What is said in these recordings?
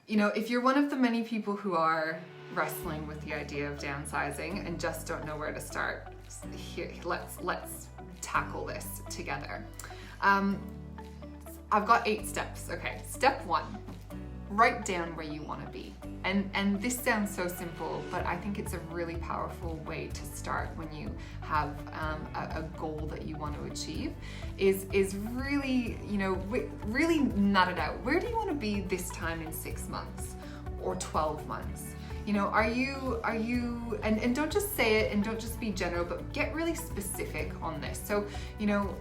if you're one of the many people who are wrestling with the idea of downsizing and just don't know where to start, here, let's tackle this together. I've got 8 steps. Okay, step 1, write down where you want to be. And this sounds so simple, but I think it's a really powerful way to start when you have a goal that you want to achieve, is really, really nut it out. Where do you want to be this time in 6 months or 12 months? Are you, and don't just say it and don't just be general, but get really specific on this. So,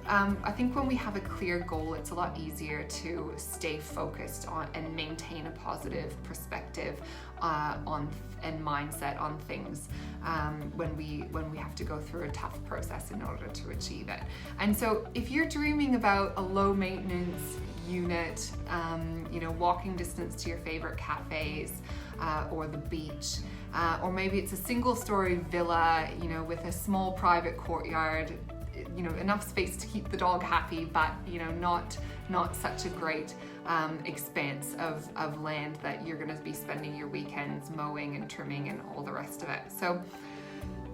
I think when we have a clear goal, it's a lot easier to stay focused on and maintain a positive perspective on and mindset on things when we have to go through a tough process in order to achieve it. And so if you're dreaming about a low maintenance unit, walking distance to your favorite cafes, or the beach, or maybe it's a single-story villa, with a small private courtyard, enough space to keep the dog happy, but not such a great expanse of land that you're going to be spending your weekends mowing and trimming and all the rest of it. So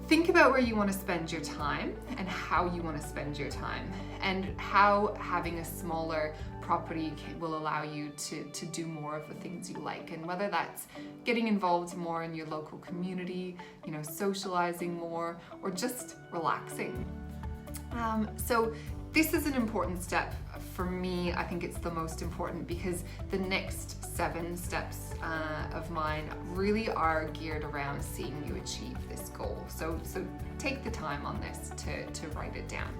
think about where you want to spend your time and how you want to spend your time, and how having a smaller property will allow you to do more of the things you like, and whether that's getting involved more in your local community, socializing more, or just relaxing. So this is an important step for me. I think it's the most important because the next 7 steps of mine really are geared around seeing you achieve this goal. So take the time on this to write it down.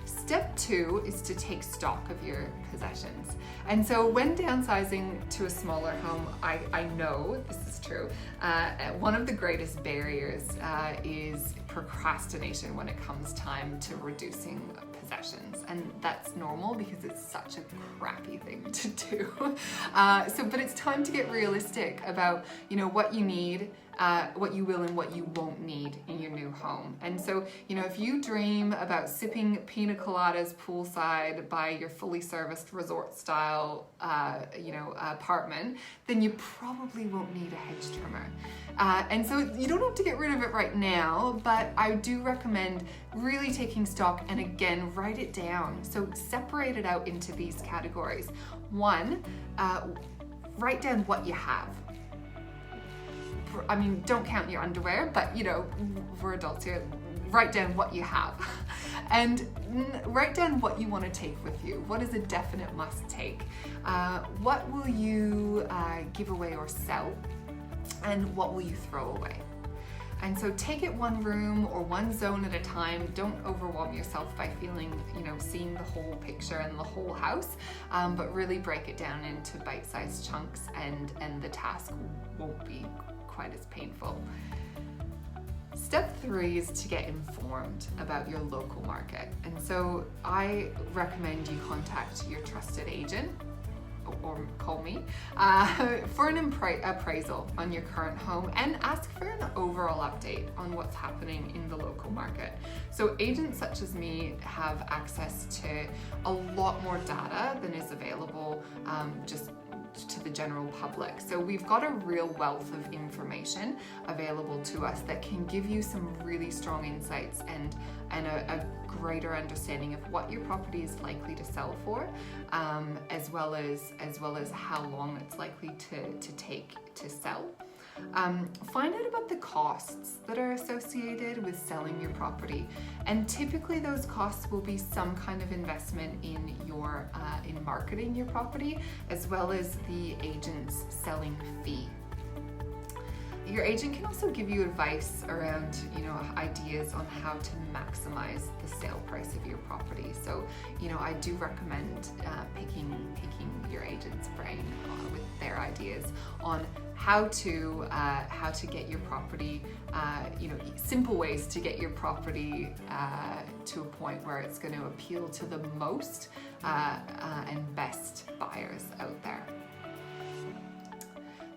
Step 2 is to take stock of your possessions. And so when downsizing to a smaller home, I know this is true, one of the greatest barriers is procrastination when it comes time to reducing possessions. And that's normal because it's such a crappy thing to do. But it's time to get realistic about, what you need, what you will and what you won't need in your new home. And so, if you dream about sipping pina coladas poolside by your fully serviced resort style, apartment, then you probably won't need a hedge trimmer. And so you don't have to get rid of it right now, but I do recommend really taking stock and again, write it down. So separate it out into these categories. 1, write down what you have. Don't count your underwear, but we're adults here. Write down what you have. And write down what you want to take with you. What is a definite must take? What will you give away or sell? And what will you throw away? And so take it one room or one zone at a time. Don't overwhelm yourself by seeing the whole picture and the whole house, but really break it down into bite-sized chunks, and the task won't be quite as painful. Step 3 is to get informed about your local market. And so I recommend you contact your trusted agent, or call me, for an appraisal on your current home, and ask for an overall update on what's happening in the local market. So agents such as me have access to a lot more data than is available just to the general public. So we've got a real wealth of information available to us that can give you some really strong insights and a greater understanding of what your property is likely to sell for, as well as how long it's likely to take to sell. Find out about the costs that are associated with selling your property, and typically those costs will be some kind of investment in in marketing your property, as well as the agent's selling fee. Your agent can also give you advice around, ideas on how to maximize the sale price of your property. So, I do recommend picking your agent's brain with their ideas on how to get your property, simple ways to get your property to a point where it's going to appeal to the most and best buyers out there.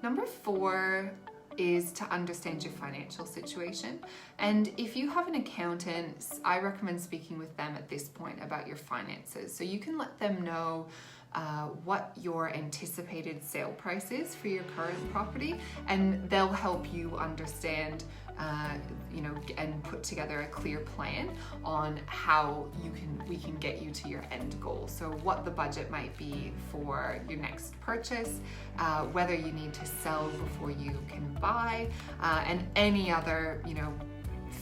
Number 4 is to understand your financial situation. And if you have an accountant, I recommend speaking with them at this point about your finances. So you can let them know what your anticipated sale price is for your current property, and they'll help you understand and put together a clear plan on how we can get you to your end goal. So what the budget might be for your next purchase, whether you need to sell before you can buy, and any other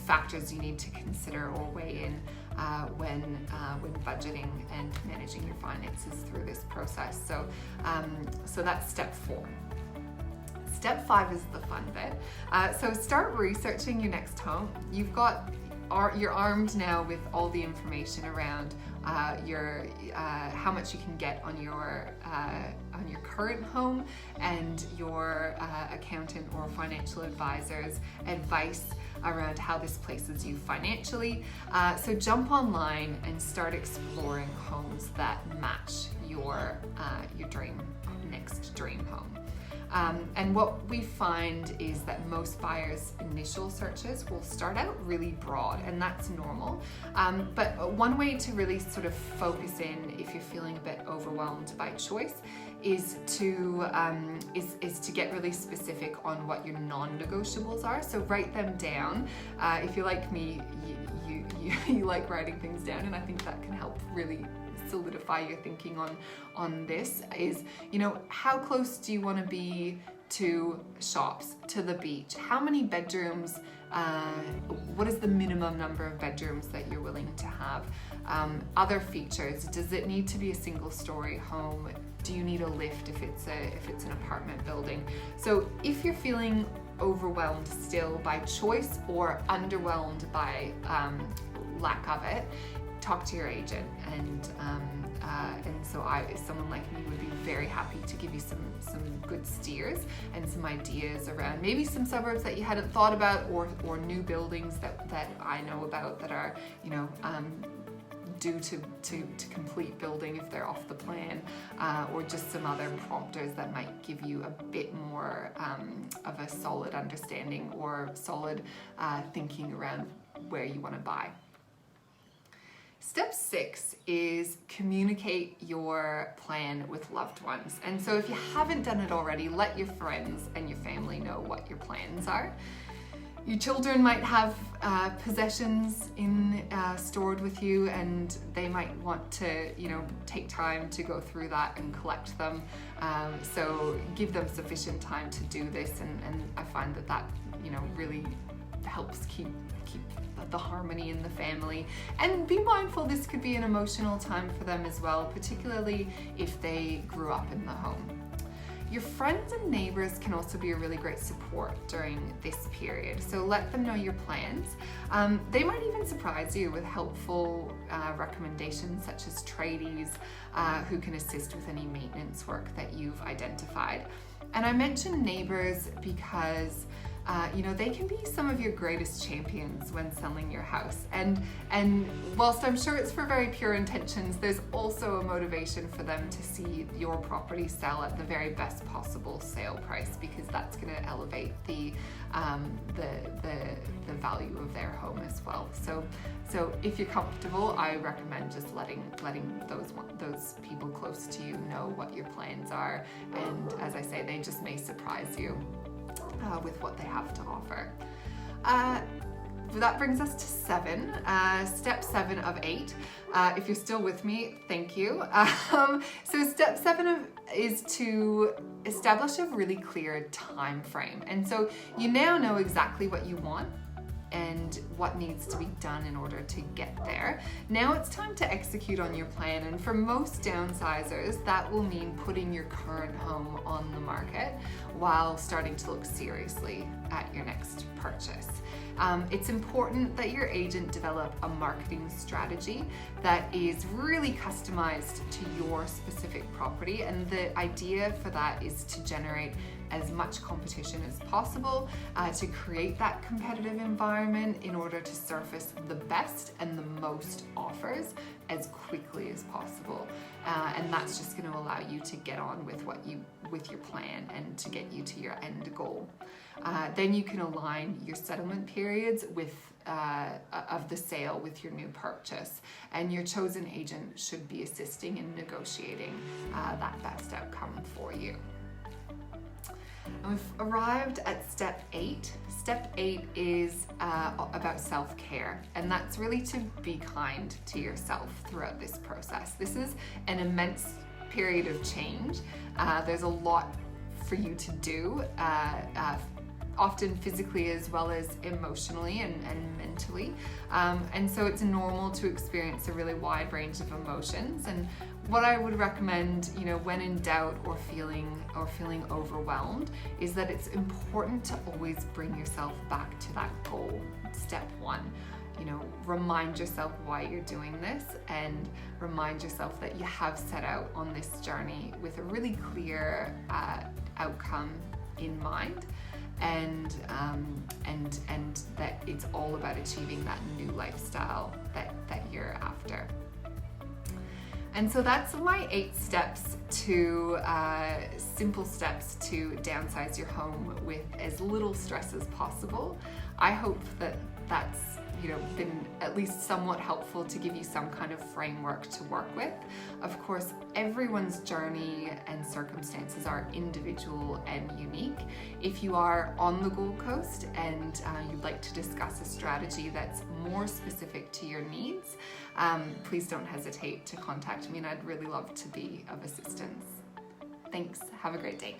factors you need to consider or weigh in when budgeting and managing your finances through this process. So that's step 4. Step 5 is the fun bit. So start researching your next home. You're armed now with all the information around how much you can get on your current home, and your accountant or financial advisor's advice around how this places you financially. So jump online and start exploring homes that match your next dream home. And what we find is that most buyers' initial searches will start out really broad, and that's normal. But one way to really sort of focus in if you're feeling a bit overwhelmed by choice is to get really specific on what your non-negotiables are. So write them down. If you're like me, you like writing things down, and I think that can help really solidify your thinking on this. Is how close do you want to be to shops, to the beach? How many bedrooms? What is the minimum number of bedrooms that you're willing to have? Other features: does it need to be a single-story home? Do you need a lift if it's an apartment building? So if you're feeling overwhelmed still by choice or underwhelmed by lack of it, talk to your agent, and so someone like me would be very happy to give you some good steers and some ideas around maybe some suburbs that you hadn't thought about, or new buildings that I know about that are due to complete building if they're off the plan, or just some other prompters that might give you a bit more of a solid understanding or solid thinking around where you want to buy. Step 6 is communicate your plan with loved ones. And so if you haven't done it already, let your friends and your family know what your plans are. Your children might have possessions stored with you, and they might want to, take time to go through that and collect them. So give them sufficient time to do this, and I find that really helps keep the harmony in the family. And be mindful, this could be an emotional time for them as well, particularly if they grew up in the home. Your friends and neighbors can also be a really great support during this period. So let them know your plans. They might even surprise you with helpful recommendations, such as tradies who can assist with any maintenance work that you've identified. And I mention neighbors because they can be some of your greatest champions when selling your house. And whilst I'm sure it's for very pure intentions, there's also a motivation for them to see your property sell at the very best possible sale price, because that's going to elevate the value of their home as well. So if you're comfortable, I recommend just letting those people close to you know what your plans are. And as I say, they just may surprise you with what they have to offer. That brings us to 7, step 7 of 8. If you're still with me, thank you. So step 7 is to establish a really clear time frame. And so you now know exactly what you want and what needs to be done in order to get there. Now it's time to execute on your plan, and for most downsizers, that will mean putting your current home on the market while starting to look seriously at your next purchase. It's important that your agent develop a marketing strategy that is really customized to your specific property, and the idea for that is to generate as much competition as possible, to create that competitive environment in order to surface the best and the most offers as quickly as possible. And that's just going to allow you to get on with your plan and to get you to your end goal. Then you can align your settlement periods with the sale with your new purchase, and your chosen agent should be assisting in negotiating that best outcome for you. And we've arrived at step 8. Step 8 is about self-care, and that's really to be kind to yourself throughout this process. This is an immense period of change. There's a lot for you to do, often physically as well as emotionally and mentally. And so it's normal to experience a really wide range of emotions. And what I would recommend, when in doubt or feeling overwhelmed, is that it's important to always bring yourself back to that goal. Step 1. Remind yourself why you're doing this, and remind yourself that you have set out on this journey with a really clear outcome in mind, and that it's all about achieving that new lifestyle that you're after. And so that's my 8 steps simple steps to downsize your home with as little stress as possible. I hope that that's been at least somewhat helpful to give you some kind of framework to work with. Of course, everyone's journey and circumstances are individual and unique. If you are on the Gold Coast and you'd like to discuss a strategy that's more specific to your needs, please don't hesitate to contact me, and I'd really love to be of assistance. Thanks. Have a great day.